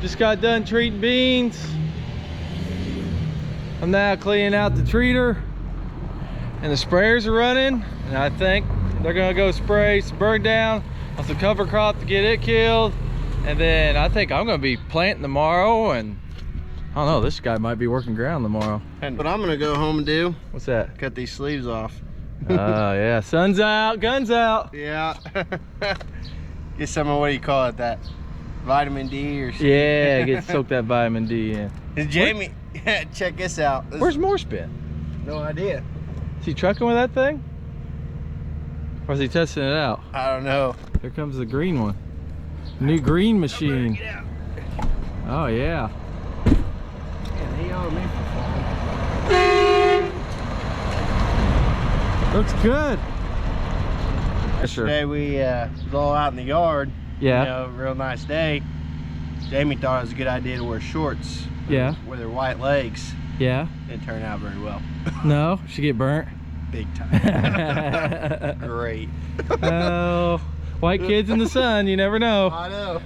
Just got done treating beans. I'm now cleaning out the treater, and the sprayers are running, and I think they're gonna go spray some burn down on some cover crop to get it killed. And then I think I'm gonna be planting tomorrow, and I don't know, this guy might be working ground tomorrow. And what I'm gonna go home and do, what's that? Cut these sleeves off. Oh yeah, sun's out, guns out. Yeah. Get some of, what do you call it, that vitamin D or something. Yeah, get soak that vitamin D in. Jamie, check this out. Where's Morse been? No idea. Is he trucking with that thing? Or is he testing it out? I don't know. Here comes the green one. New green machine. Oh yeah. Man, he owed me for Looks good. Sure. Today we was all out in the yard. Yeah. You know, real nice day. Jamie thought it was a good idea to wear shorts. Yeah. With her white legs. Yeah. Didn't turn out very well. No, she get burnt. Big time. Great. Oh, white kids in the sun, you never know. I know.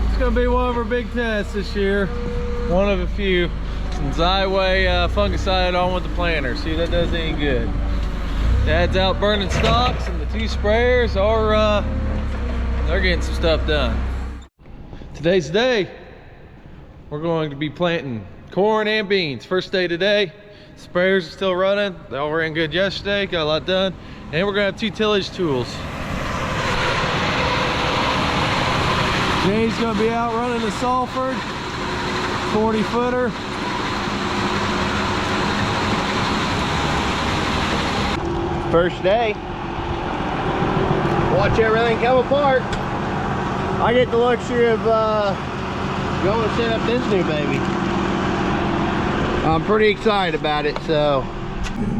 It's gonna be one of our big tests this year. One of a few. Some Xyway fungicide on with the planter. See if that does any good. Dad's out burning stalks, and the two sprayers are they're getting some stuff done. Today's the day. We're going to be planting corn and beans. First day today. Sprayers are still running. They all ran good yesterday. Got a lot done. And we're gonna have two tillage tools. Jay's gonna be out running the Salford 40-footer. First day. Watch everything come apart. I get the luxury of going to set up this new baby. I'm pretty excited about it, so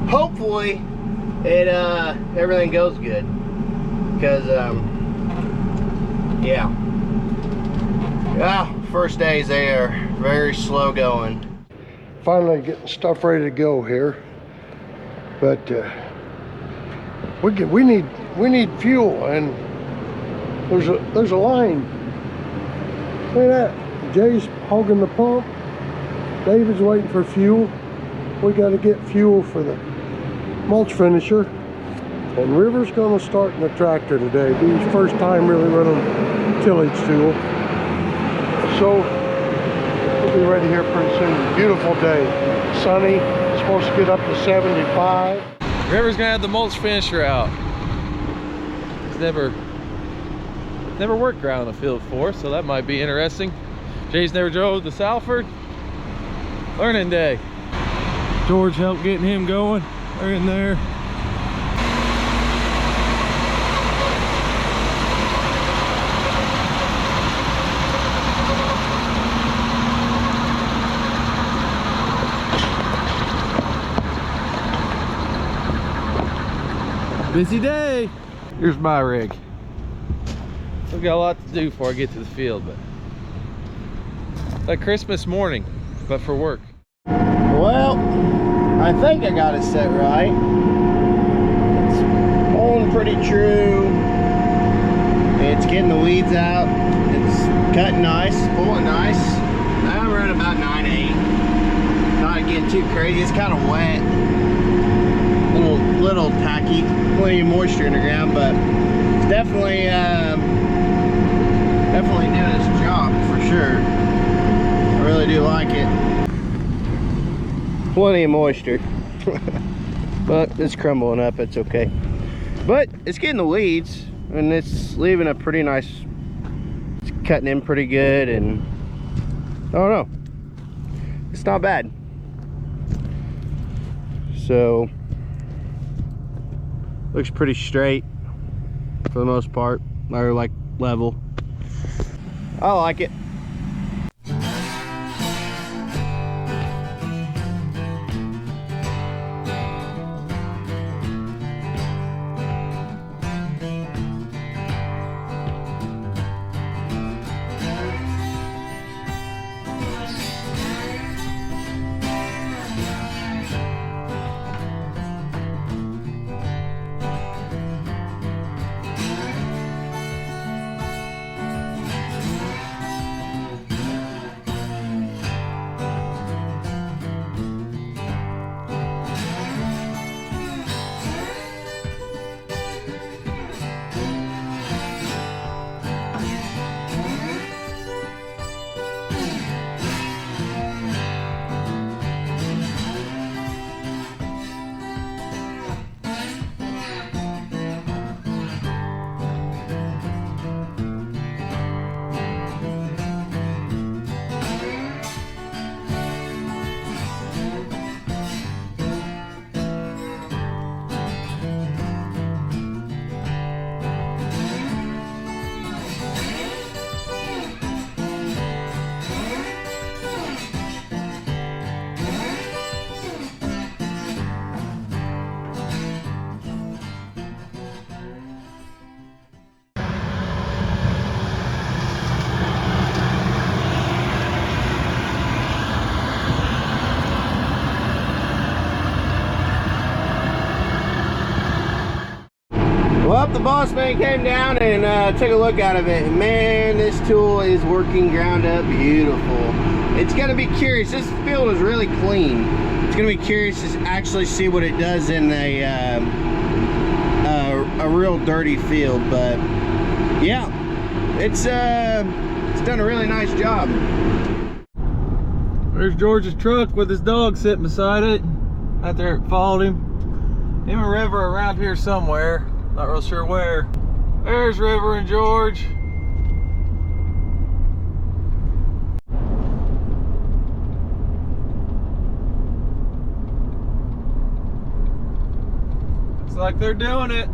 hopefully it everything goes good. Because yeah. First days they are very slow going. Finally getting stuff ready to go here, but we need fuel, and there's a line. Look at that. Jay's hogging the pump. David's waiting for fuel. We got to get fuel for the mulch finisher, and River's going to start in the tractor today. Be his first time really running tillage tool. So we'll be ready here pretty soon. Beautiful day, sunny. It's supposed to get up to 75. River's gonna have the mulch finisher out. He's never worked ground in the field before, so that might be interesting. Jay's never drove the Salford. Learning day. George helped getting him going. They're in there. Busy day. Here's my rig. We've got a lot to do before I get to the field, but like Christmas morning, but for work. Well, I think I got it set right. It's pulling pretty true. It's getting the weeds out. It's cutting nice, pulling nice. I'm running about 9/8. Not getting too crazy. It's kind of wet. Little tacky, plenty of moisture in the ground, but it's definitely doing its job for sure. I really do like it. Plenty of moisture. But it's crumbling up, it's okay. But it's getting the weeds, and it's leaving a pretty nice, it's cutting in pretty good, and I don't know, it's not bad. So looks pretty straight for the most part, or like level. I like it. Well, the boss man came down and took a look out of it. And man, this tool is working ground up beautiful. It's gonna be curious. This field is really clean. It's gonna be curious to actually see what it does in a real dirty field. But yeah, it's done a really nice job. There's George's truck with his dog sitting beside it. Out there, it followed him. Him and River are around here somewhere. Not real sure where. There's River and George. Looks like they're doing it.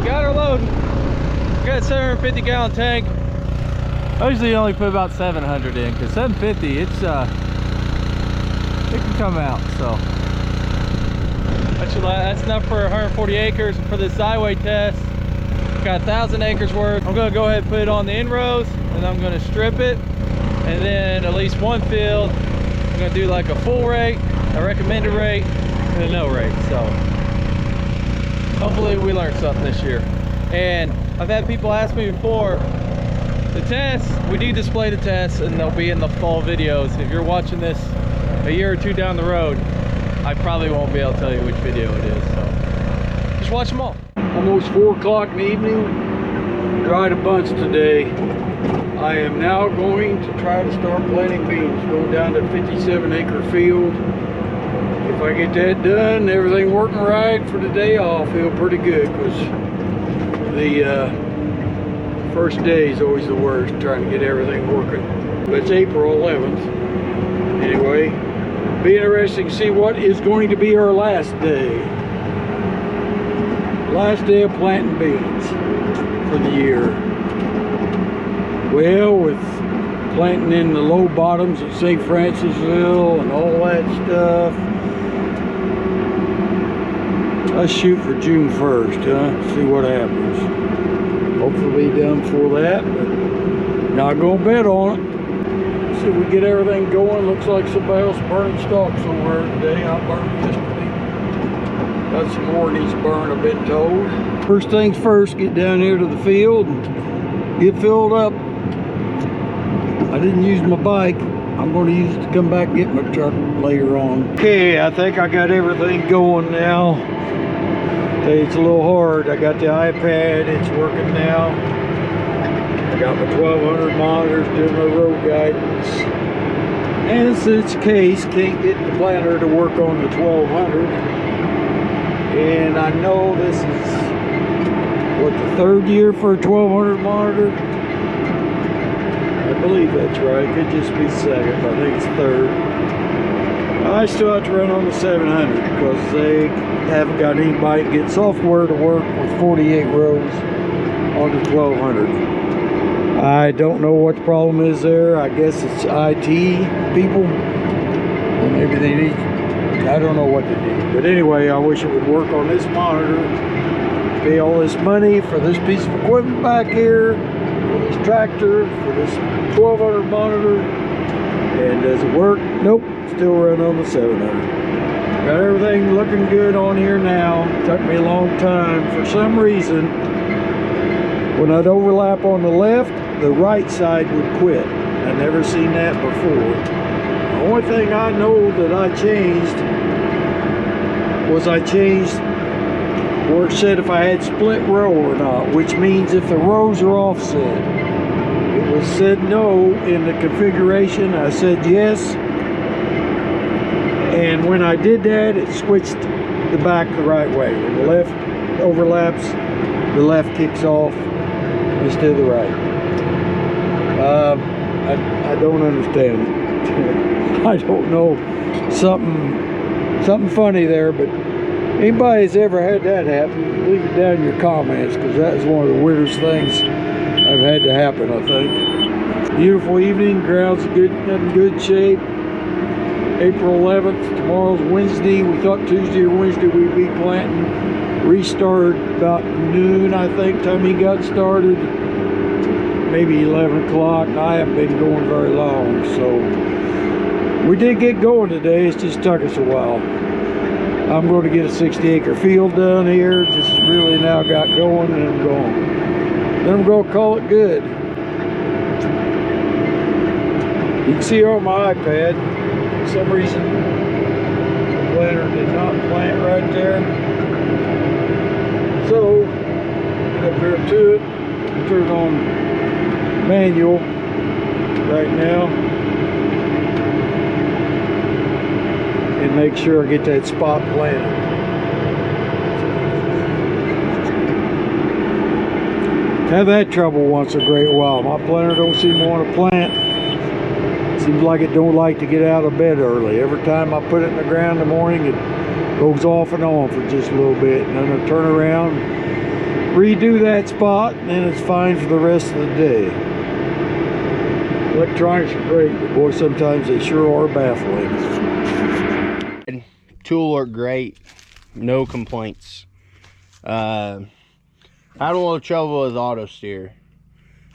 Got her loading. Got a 750 gallon tank. I usually only put about 700 in because 750, it can come out. So that's enough for 140 acres. For this Xyway test, got 1,000 acres worth. I'm gonna go ahead and put it on the in-rows, and I'm gonna strip it, and then at least one field I'm gonna do like a full rate, a recommended rate, and a no rate. So hopefully we learned something this year. And I've had people ask me before, the tests, we do display the tests and they'll be in the fall videos. If you're watching this a year or two down the road, I probably won't be able to tell you which video it is. So just watch them all. Almost 4 o'clock in the evening. Dried a bunch today. I am now going to try to start planting beans. Going down to a 57-acre field. If I get that done, everything working right for the day off, feel pretty good, because the first day is always the worst, trying to get everything working. But it's April 11th. Anyway, be interesting to see what is going to be our last day. Last day of planting beans for the year. Well, with planting in the low bottoms at St. Francisville and all that stuff, let's shoot for June 1st, huh? See what happens. Hopefully be done before that, but not gonna bet on it. See if we get everything going. Looks like somebody else burning stalks somewhere today. I burned yesterday. Got some more needs to burn, I've been told. First things first, get down here to the field and get filled up. I didn't use my bike. I'm going to use it to come back and get my truck later on. Okay, I think I got everything going now. It's a little hard. I got the iPad, it's working now. I got my 1200 monitors doing my road guidance. And since Case can't get the planter to work on the 1200, and I know this is, what, the third year for a 1200 monitor? I believe that's right. Could just be second, but I think it's third. I still have to run on the 700 because they haven't got anybody to get software to work with 48 rows on the 1200. I don't know what the problem is there. I guess it's IT people. Or maybe they need, I don't know what they need. But anyway, I wish it would work on this monitor. Pay all this money for this piece of equipment back here, for this tractor, for this 1200 monitor. And does it work? Nope. Still run on the 700. Got everything looking good on here now. Took me a long time. For some reason, when I'd overlap on the left, the right side would quit. I never seen that before. The only thing I know that I changed was I changed where it said if I had split row or not, which means if the rows are offset. It was said no in the configuration. I said yes. And when I did that, it switched the back the right way. When the left overlaps, the left kicks off instead of the right. I don't understand. I don't know, something funny there, but anybody's ever had that happen, leave it down in your comments, because that is one of the weirdest things I've had to happen, I think. Beautiful evening, ground's in good shape. April 11th, tomorrow's Wednesday. We thought Tuesday or Wednesday we'd be planting. Restart about noon, I think, time he got started. Maybe 11 o'clock. I haven't been going very long, so we did get going today. It's just took us a while. I'm going to get a 60-acre field done here. Just really now got going, and I'm going. Then I'm going to call it good. You can see on my iPad, for some reason, the planter did not plant right there. So, get up here to it, turn on manual right now, and make sure I get that spot planted. Have that trouble once in a great while. My planter don't seem to want to plant. Seems like it don't like to get out of bed early. Every time I put it in the ground in the morning, it goes off and on for just a little bit, and then I turn around, redo that spot, and then it's fine for the rest of the day. Electronics are great, but boy, sometimes they sure are baffling. Tool worked great, no complaints. I had a little trouble with auto steer.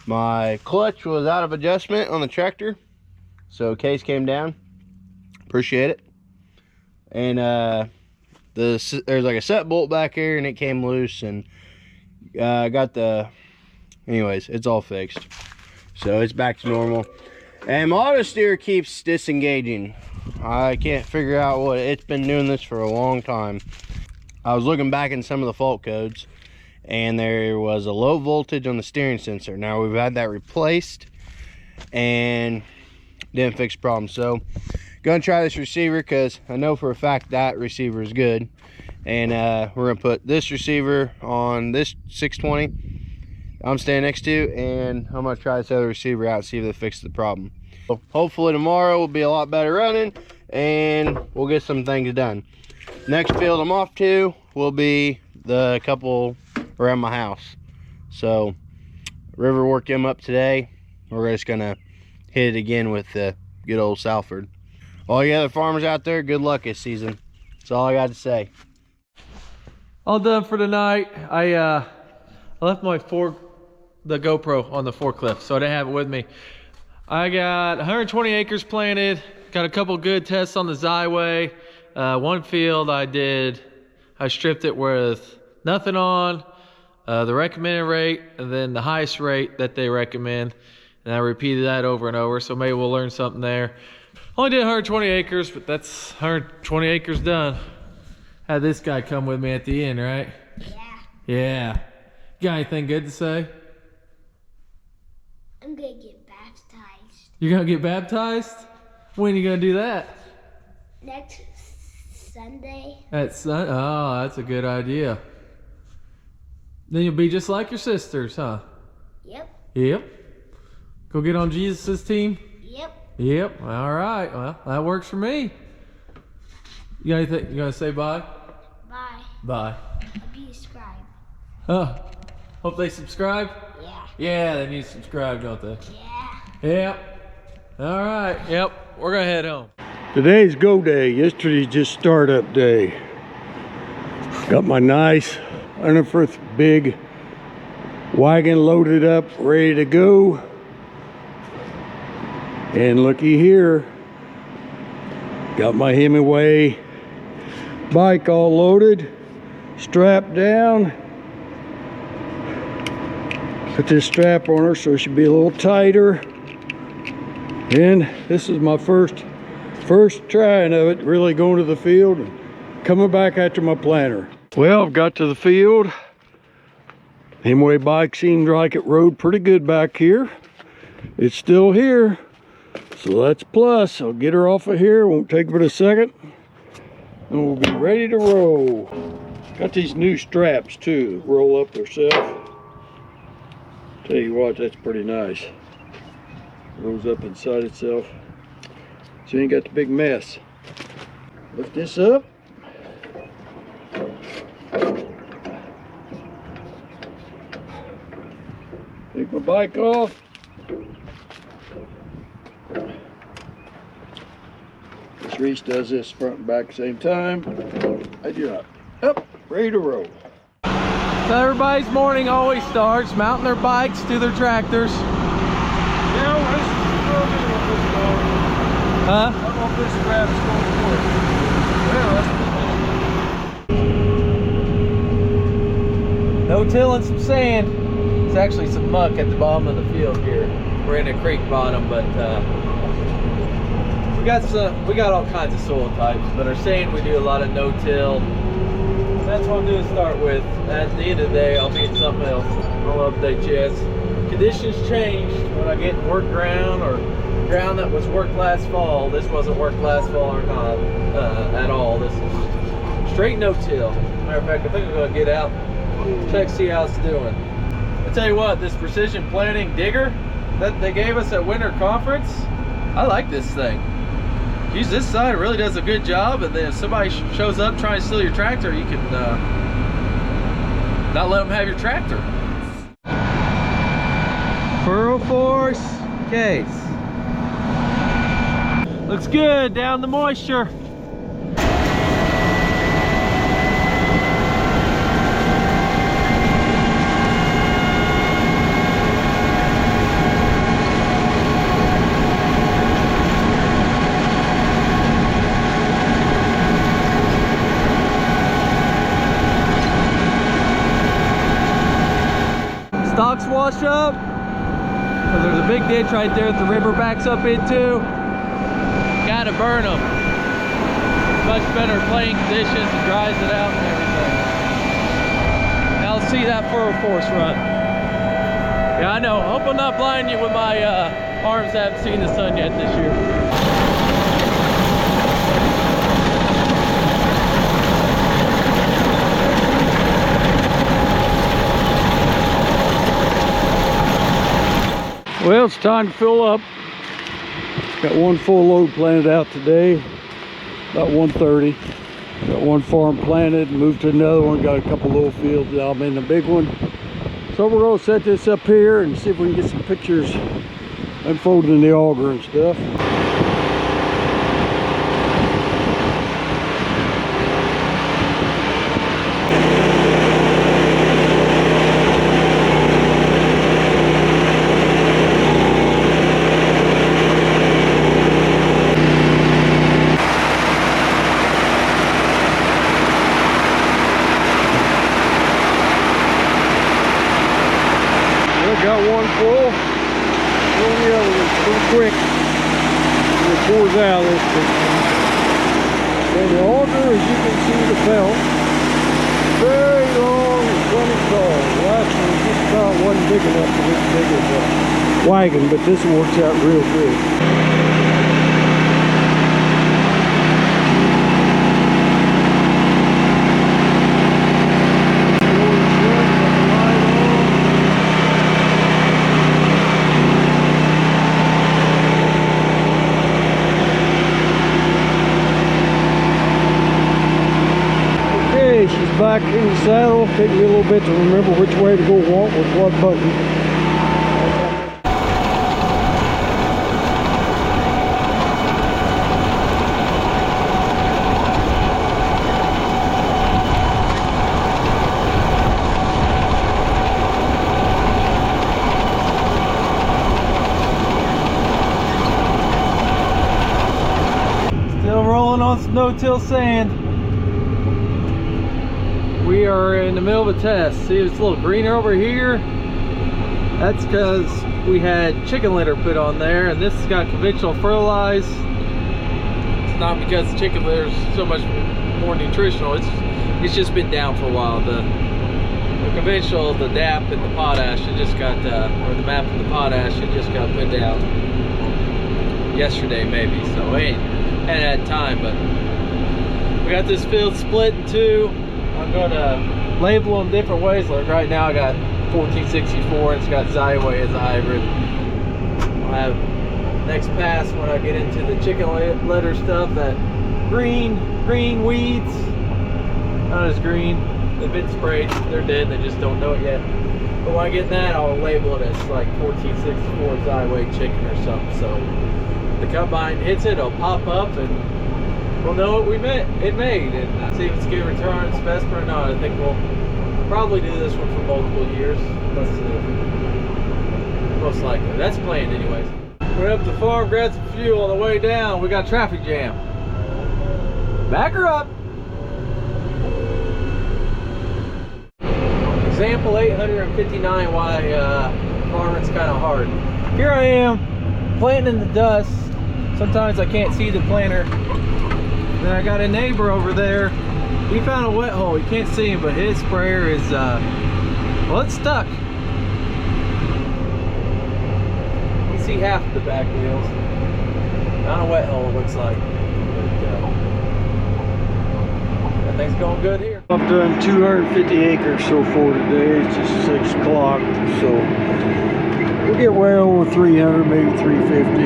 My clutch was out of adjustment on the tractor, so case came down. Appreciate it. And there's like a set bolt back here, and it came loose, and got the, anyways, it's all fixed, so it's back to normal. And my auto steer keeps disengaging. I can't figure out what, it's been doing this for a long time. I was looking back in some of the fault codes, and there was a low voltage on the steering sensor. Now we've had that replaced and didn't fix the problem. So gonna try this receiver, because I know for a fact that receiver is good. And we're gonna put this receiver on this 620 I'm standing next to, and I'm gonna try this other receiver out, see if it fixes the problem. So hopefully tomorrow will be a lot better running, and we'll get some things done. Next field I'm off to will be the couple around my house. So River worked him up today. We're just gonna hit it again with the good old Salford. All you other farmers out there, good luck this season. That's all I got to say. All done for tonight. I left my the GoPro on the forklift, so I didn't have it with me. I got 120 acres planted. Got a couple good tests on the Xyway. One field I stripped it with nothing on, the recommended rate, and then the highest rate that they recommend. And I repeated that over and over, so maybe we'll learn something there. Only did 120 acres, but that's 120 acres done. Had this guy come with me at the end, right? Yeah. Yeah. Got anything good to say? I'm gonna get baptized. You're gonna get baptized? When are you gonna do that? Next Sunday. Oh, that's a good idea. Then you'll be just like your sisters, huh? Yep. Yep. Go get on Jesus' team? Yep. Yep. All right. Well, that works for me. You got anything? You gonna say bye? Bye. Bye. Hope you subscribe. Hope they subscribe? Yeah. Yeah, they need to subscribe, don't they? Yeah. Yep. All right. Yep. We're gonna head home. Today's go day. Yesterday's just startup day. Got my nice 100th big wagon loaded up, ready to go. And looky here, got my Hemingway bike all loaded, strapped down. Put this strap on her so it should be a little tighter. And this is my first trying of it, really going to the field and coming back after my planter. Well, I've got to the field. Hemingway bike seemed like it rode pretty good back here. It's still here, so that's plus. I'll get her off of here, won't take but a second, and we'll be ready to roll. Got these new straps too, roll up themselves. Tell you what, that's pretty nice. Rolls up inside itself, so you ain't got the big mess. Lift this up. Take my bike off. This Reese does this front and back at the same time. I do not. Up, ready to roll. So everybody's morning always starts mounting their bikes to their tractors. Yeah, well, this is Huh? I don't know if this strap's going to work. Well, No tilling some sand. It's actually some muck at the bottom of the field here. We're in a creek bottom, but we got all kinds of soil types, but are saying we do a lot of no-till. That's what I'm doing to start with. At the end of the day, I'll be at something else. I'll update you as conditions change. When I get work ground or ground that was worked last fall, this wasn't worked last fall or not at all. This is straight no-till. Matter of fact, I think I'm gonna get out, check, see how it's doing. I tell you what, this precision planting digger that they gave us at winter conference, I like this thing. Use this side, it really does a good job, and then if somebody shows up trying to steal your tractor, you can not let them have your tractor. Furrow force case. Looks good, down the moisture. Stalks wash up, because there's a big ditch right there that the river backs up into. Gotta burn them. Much better playing conditions, it dries it out and everything. Now let's see that furrow force run. Yeah, I know. Hope I'm not blinding you with my arms that haven't seen the sun yet this year. Well, it's time to fill up. Got one full load planted out today, about 1:30. Got one farm planted, moved to another one, got a couple little fields out. I'm in the big one. So we're gonna set this up here and see if we can get some pictures unfolding in the auger and stuff. Got one full, pull the other one pretty quick. And it pours out this quick. And the auger, as you can see, the belt, very long and plenty tall. The last one just about wasn't big enough for this big of a wagon, but this one works out real good. back in the saddle. Take me a little bit to remember which way to go walk with what button. Still rolling on some no-till sand. We are in the middle of a test. See, it's a little greener over here. That's because we had chicken litter put on there, and this has got conventional fertilized. It's not because the chicken litter is so much more nutritional. It's just been down for a while. The conventional, the DAP and the potash, it just got, or the MAP and the potash, it just got put down yesterday maybe. So we ain't had time, but we got this field split in two. I'm gonna label them different ways. Like right now I got 1464 and it's got Xyway as a hybrid. I'll have next pass when I get into the chicken litter stuff, that green weeds, not as green. They've been sprayed, they're dead, they just don't know it yet. But when I get that, I'll label it as like 1464 Xyway chicken or something. So the combine hits it, it'll pop up and we'll know what it made, and see if it's good return, specimen or not. I think we'll probably do this one for multiple years. Most likely. That's planned anyways. Went up to the farm, grabbed some fuel. On the way down, we got traffic jam. Back her up. Example 859 why farming's kind of hard. Here I am, planting in the dust. Sometimes I can't see the planter. Then I got a neighbor over there. He found a wet hole. You can't see him, but his sprayer is, well, it's stuck. You can see half of the back wheels. Not a wet hole, it looks like. But, that thing's going good here. I've done 250 acres so far today. It's just 6 o'clock, so we'll get well over 300, maybe 350,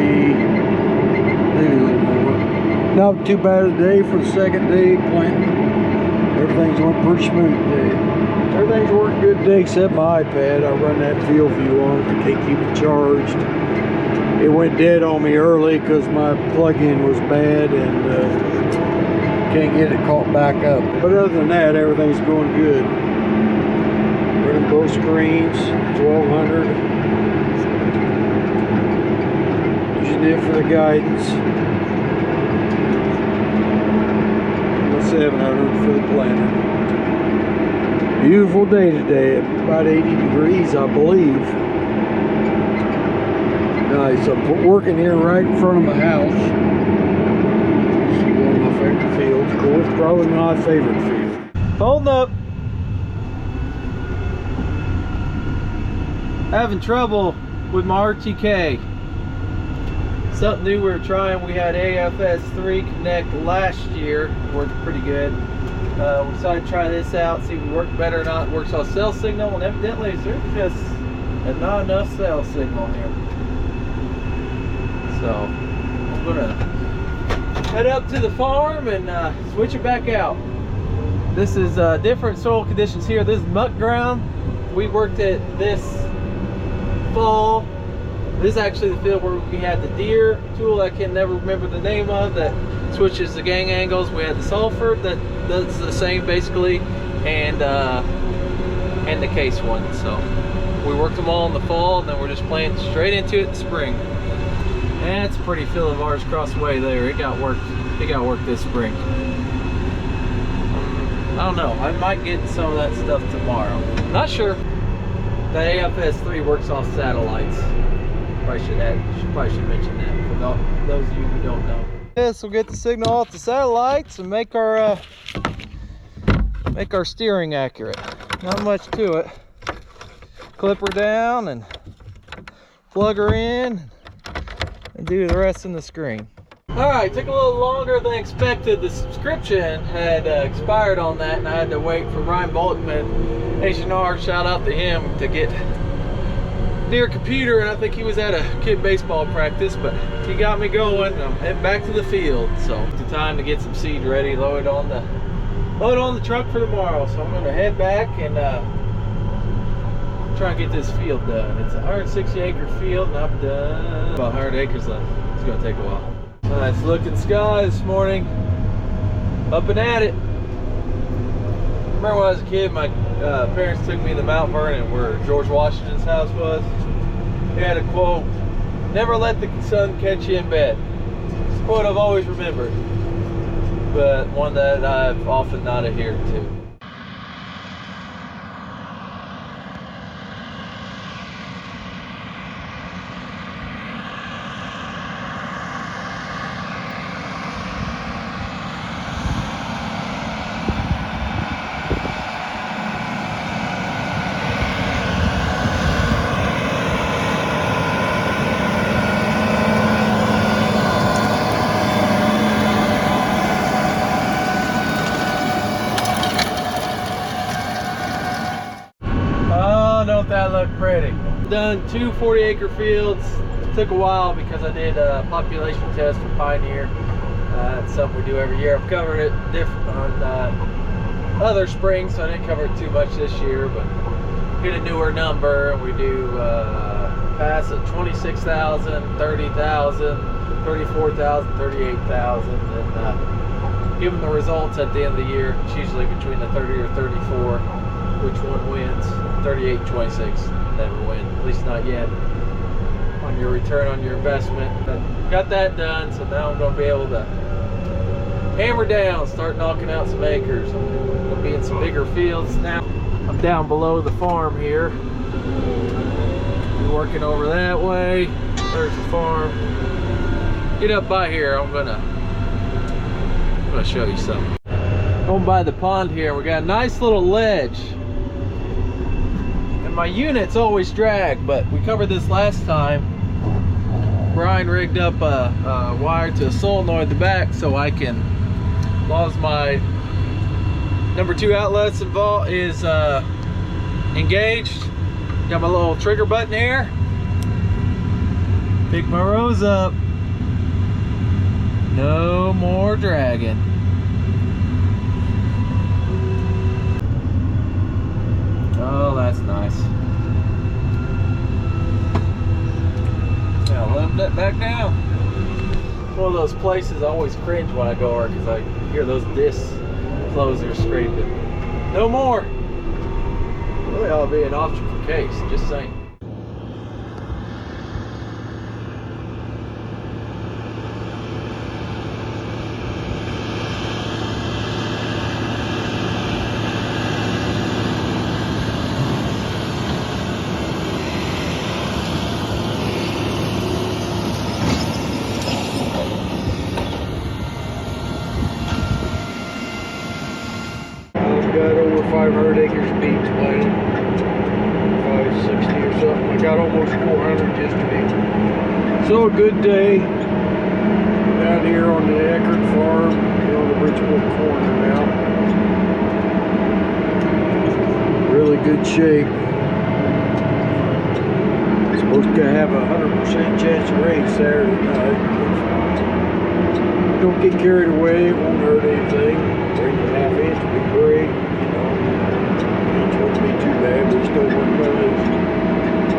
maybe a little more. Not too bad a day for the second day planting. Everything's going pretty smooth today. Everything's working good today except my iPad. I run that field view on it to keep it charged. It went dead on me early because my plug-in was bad and can't get it caught back up. But other than that, everything's going good. Running both screens, 1200. Using it for the guidance. 700 for the planter. Beautiful day today, about 80 degrees I believe. Nice, I'm working here right in front of my house. This is one of my favorite fields. Of course, probably my favorite field. Folding up. Having trouble with my RTK. Something new we were trying. We had AFS3 connect last year. Worked pretty good. We decided to try this out, see if it worked better or not. It works off cell signal, and evidently there's just not enough cell signal here. So I'm gonna head up to the farm and switch it back out. This is different soil conditions here. This is muck ground. We worked at this fall. This is actually the field where we had the deer tool I can never remember the name of that switches the gang angles. We had the sulfur that does the same basically, and the case one. So we worked them all in the fall, and then we're just playing straight into it in the spring. And it's a pretty field of ours across the way there. It got worked. It got worked this spring. I don't know. I might get some of that stuff tomorrow. Not sure. That AFS3 works off satellites. Probably should mention that for those of you who don't know. This will get the signal off the satellites and make our steering accurate. Not much to it. Clip her down and plug her in and do the rest in the screen. All right, took a little longer than expected. The subscription had expired on that, and I had to wait for Ryan Bolton at H&R. Shout out to him to get near a computer, and I think he was at a kid baseball practice, but he got me going. I'm heading back to the field, so it's time to get some seed ready, load it on load on the truck for tomorrow. So I'm going to head back and try and get this field done. It's a 160 acre field and I'm done. About 100 acres left. It's going to take a while. Nice looking sky this morning. Up and at it. Remember when I was a kid, my parents took me to Mount Vernon where George Washington's house was. He had a quote, "Never let the sun catch you in bed." It's a quote I've always remembered, but one that I've often not adhered to. Don't that look pretty? Done 2 40-acre fields. It took a while because I did a population test for Pioneer. That's something we do every year. I've covered it different on other springs, so I didn't cover it too much this year, but get a newer number, and we do pass at 26,000, 30,000, 34,000, 38,000, and give them the results at the end of the year. It's usually between the 30 or 34. Which one wins? 38, 26, never win, at least not yet. On your return on your investment. But got that done, so now I'm going to be able to hammer down, start knocking out some acres. I'm going to be in some bigger fields now. I'm down below the farm here. Be working over that way. There's the farm. Get up by here. I'm gonna show you something. Going by the pond here, we got a nice little ledge. My units always drag, but we covered this last time. Brian rigged up a wire to a solenoid in the back so I can, as long as my number 2 outlets is engaged, got my little trigger button here, pick my rows up, no more dragging. Oh, that's nice. Now let that back down. One of those places I always cringe when I go over because I hear those disc closers scraping. No more. Really ought to be an option for case, just saying. Got over 500 acres of beans planted, 560 or something. I got almost 400 yesterday. So a good day down here on the Eckerd farm, on the Bridgeport corner now. Really good shape. Supposed to have a 100% chance of rain Saturday night. Don't get carried away, it won't hurt anything. 3.5 inch would be great, you know. It won't be too bad, we still work on these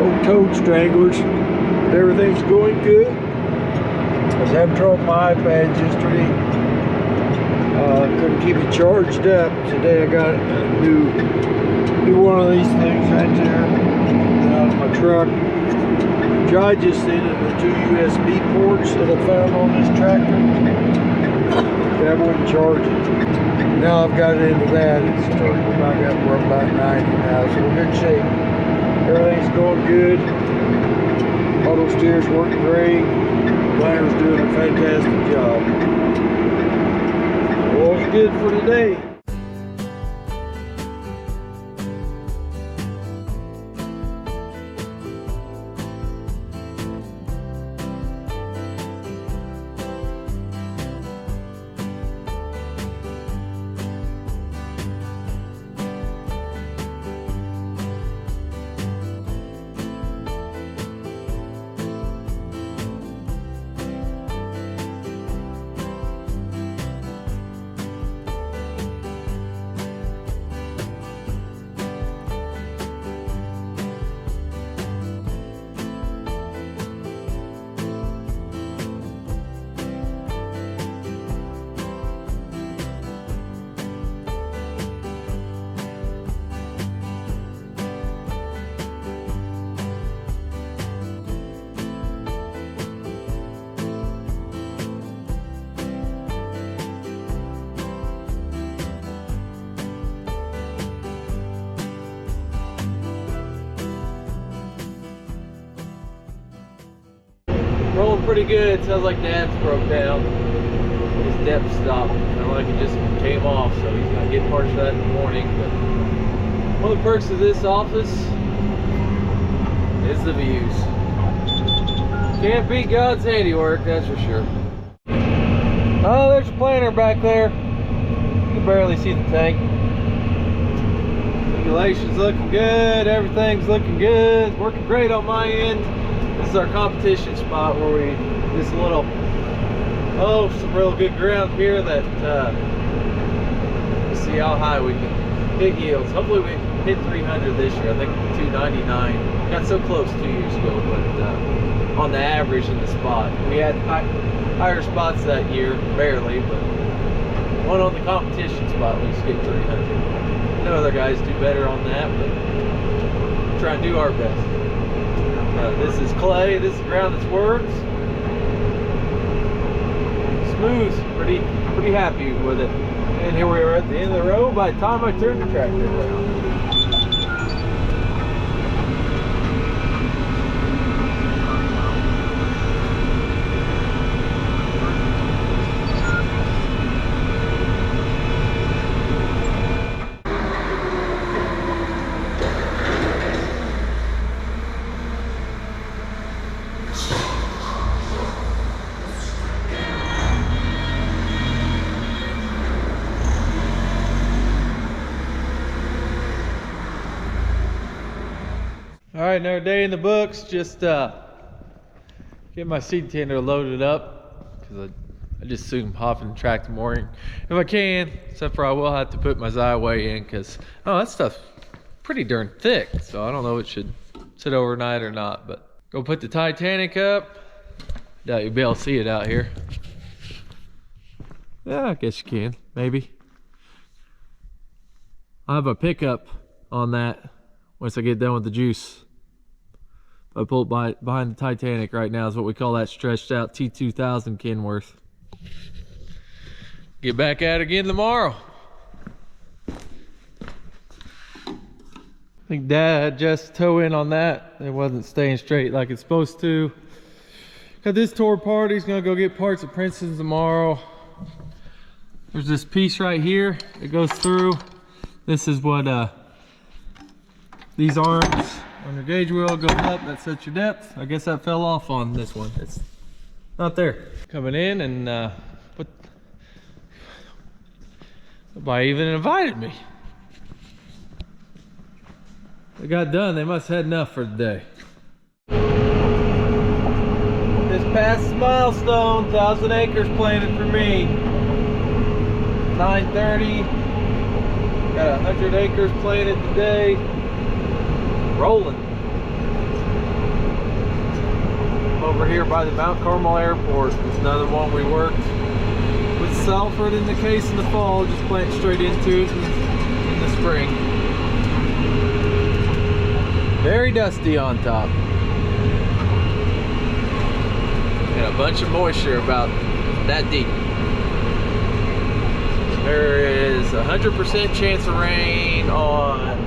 old toad stranglers. But everything's going good. I was having trouble with my iPad yesterday. Couldn't keep it charged up. Today I got a new one of these things right there out of my truck. I just sent in the 2 USB ports that I found on this tractor. That wouldn't charge it. Now I've got it into that. It's starting to back up. We're about 90 now, so we're in good shape. Everything's going good. Auto steer's working great. Planner's doing a fantastic job. All's good for today. pretty good. Sounds like Dad's broke down. His depth stopped. Kind of like it just came off, so he's gonna get parts of that in the morning. But one of the perks of this office is the views. Can't beat God's handiwork, that's for sure. Oh, there's a planter back there. You can barely see the tank. Regulation's looking good, everything's looking good, working great on my end. This is our competition spot where we just a little, some real good ground here that we'll see how high we can hit yields. Hopefully we hit 300 this year. I think 299. Got so close 2 years ago, but on the average in the spot, we had higher spots that year, barely, but one on the competition spot we just get 300. I know other guys do better on that, but try and do our best. This is clay. This is ground that's worked. Smooth. Pretty happy with it. And here we are at the end of the road by the time I turned the tractor around. All right, another day in the books. Just get my seed tender loaded up because I just soon hop in the tractor morning if I can. Except for I will have to put my Zyway in because that stuff's pretty darn thick. So I don't know if it should sit overnight or not. But go put the Titanic up. Doubt you'll be able to see it out here. Yeah, I guess you can. Maybe. I'll have a pickup on that once I get done with the juice. I pulled behind the Titanic right now is what we call that stretched out T2000 Kenworth. Get back at it again tomorrow. I think Dad had just toe in on that. It wasn't staying straight like it's supposed to. Got this tore apart. He's gonna go get parts at Princeton's tomorrow. There's this piece right here. It goes through. This is what these arms on your gauge wheel goes up, that sets your depth. I guess that fell off on this one. It's not there. Coming in and nobody even invited me. They got done. They must have had enough for the day. Just past the milestone, 1,000 acres planted for me. 9:30. Got 100 acres planted today. Rolling. Over here by the Mount Carmel Airport. There's another one we worked with Salford in the case in the fall. Just plant straight into it in the spring. Very dusty on top. And a bunch of moisture about that deep. There is 100% chance of rain on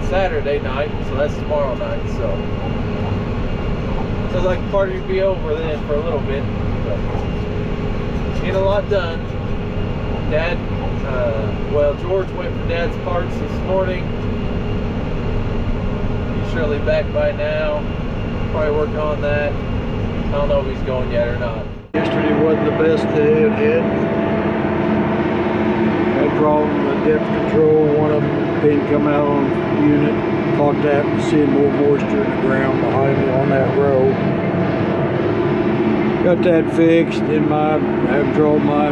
Saturday night, so that's tomorrow night. So sounds like the party will be over then for a little bit, but get a lot done. Dad, George went for Dad's parts this morning. He's surely back by now. Probably working on that. I don't know if he's going yet or not. Yesterday wasn't the best day it had. Had problem with depth control. One of them didn't come out on unit. Caught that and seeing more moisture in the ground behind me on that row. Got that fixed. Then I've drawn my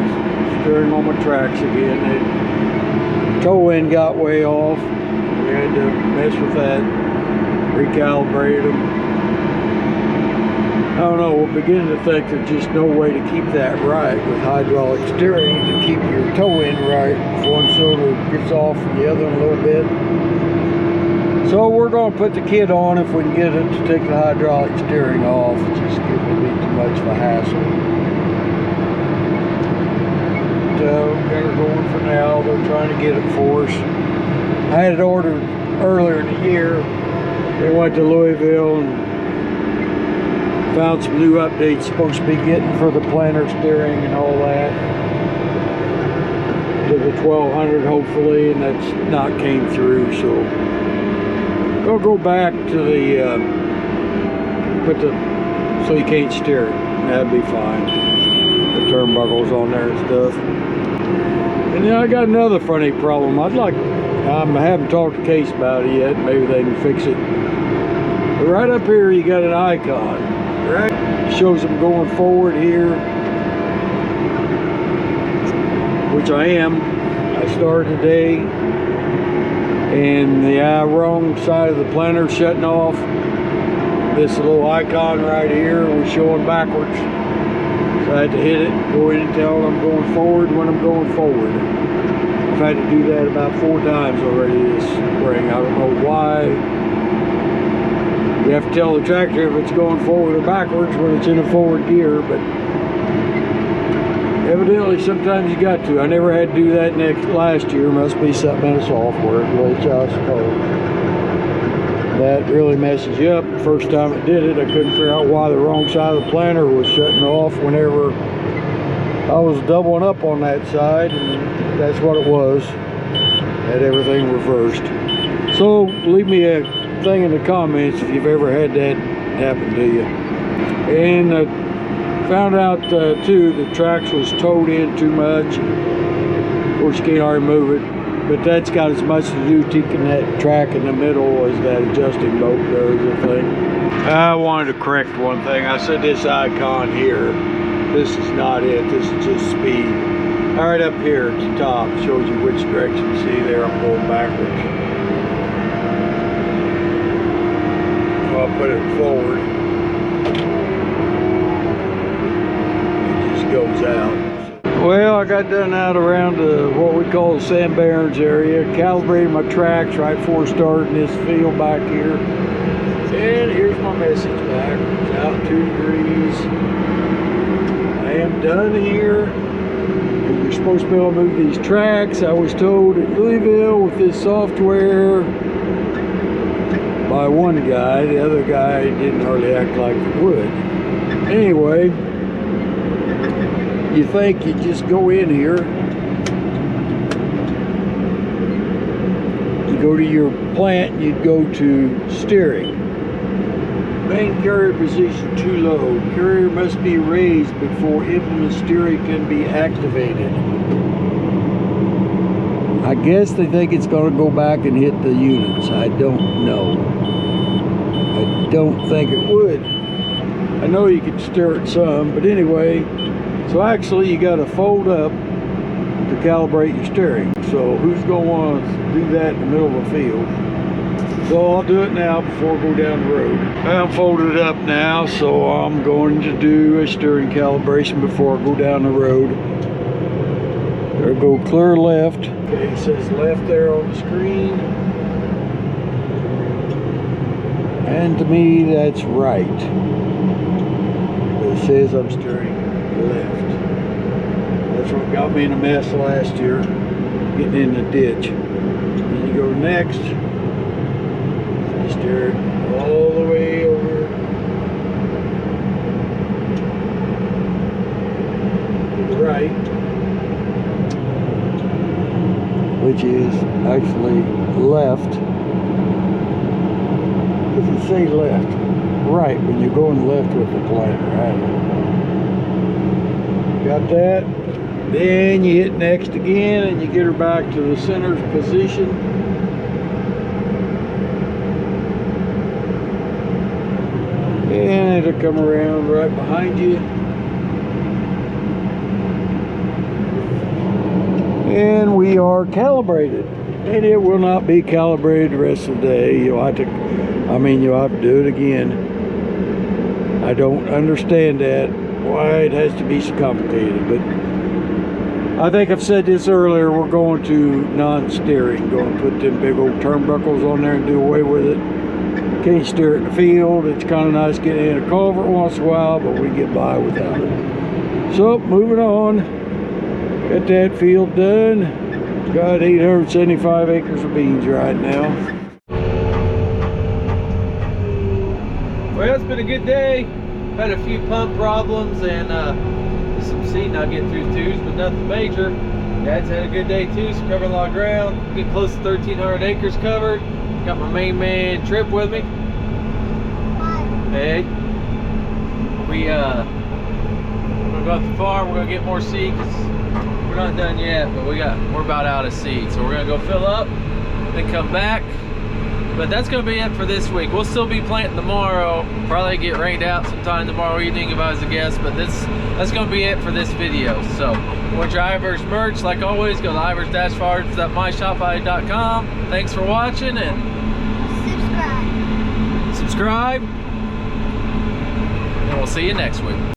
steering on my tracks again. The toe end got way off. We had to mess with that. Recalibrate them. I don't know, we're beginning to think there's just no way to keep that right with hydraulic steering to keep your toe in right. If one cylinder gets off from the other a little bit. So we're going to put the kit on if we can get it to take the hydraulic steering off. It's just getting to be too much of a hassle. So got her going for now. They're trying to get it for us. I had it ordered earlier in the year. They went to Louisville and Found some new updates supposed to be getting for the planter steering and all that. To the 1200 hopefully, and that's not came through, so we'll go back to the so you can't steer it. That'd be fine. The turnbuckles on there and stuff. And then I got another funny problem. I haven't talked to Case about it yet. Maybe they can fix it. But right up here, you got an icon. Right? Shows them going forward here, which I am. I started today, and the wrong side of the planter shutting off. This little icon right here was showing backwards. So I had to hit it, go in and tell them I'm going forward when I'm going forward. I've had to do that about 4 times already this spring. I don't know why. You have to tell the tractor if it's going forward or backwards when it's in a forward gear, but evidently sometimes you got to. I never had to do that last year. Must be something in the software, the way Josh code. That really messes you up. First time it did it, I couldn't figure out why the wrong side of the planter was shutting off whenever I was doubling up on that side, and that's what it was. Had everything reversed. So leave me a thing in the comments if you've ever had that happen to you. And found out too the tracks was towed in too much. Of course you can't already move it, but that's got as much to do keeping that track in the middle as that adjusting bolt does, I think. I wanted to correct one thing. I said this icon here, this is not it. This is just speed. Right up here at the top shows you which direction. See there, I'm going backwards. I'll put it forward. It just goes out. Well, I got done out around what we call the Sand Barrens area. Calibrated my tracks right before starting this field back here. And here's my message back. It's out 2 degrees. I am done here. You're supposed to be able to move these tracks. I was told at Louisville with this software by one guy. The other guy didn't hardly act like he would. Anyway, you think you just go in here, you go to your plant, you'd go to steering. Main carrier position too low. Carrier must be raised before implement steering can be activated. I guess they think it's going to go back and hit the units. I don't know. I don't think it would. I know you can steer it some, but anyway, so actually you got to fold up to calibrate your steering. So who's going to want to do that in the middle of a field? So I'll do it now before I go down the road. I'm folded up now, so I'm going to do a steering calibration before I go down the road. There, go clear left. Okay, it says left there on the screen. And to me, that's right. It says I'm steering left. That's what got me in a mess last year, getting in the ditch. Then you go next. Steer it all the way over to the right, which is actually left. Does it say left? Right, when you're going left with the planter. I don't know. Got that? Then you hit next again and you get her back to the center position. And it'll come around right behind you. And we are calibrated. And it will not be calibrated the rest of the day. You'll have to do it again. I don't understand that, why it has to be so complicated, but I think I've said this earlier, we're going to non-steering. Going to put them big old turnbuckles on there and do away with it. Can't steer it in the field. It's kind of nice getting in a culvert once in a while, but we get by without it. So, moving on. Got that field done. Got 875 acres of beans right now. Well, it's been a good day. Had a few pump problems and some seed not getting through twos, but nothing major. Dad's had a good day too, so covering a lot of ground. Getting close to 1,300 acres covered. Got my main man Trip with me. Hey. We're gonna go up the farm. We're gonna get more seed. We're not done yet, but we're about out of seed. So we're gonna go fill up, then come back. But that's gonna be it for this week. We'll still be planting tomorrow. Probably get rained out sometime tomorrow evening if I was a guest, but that's gonna be it for this video. So want your Ivers merch, like always, go to ivers-farms.myshopify.com. Thanks for watching and subscribe. And we'll see you next week.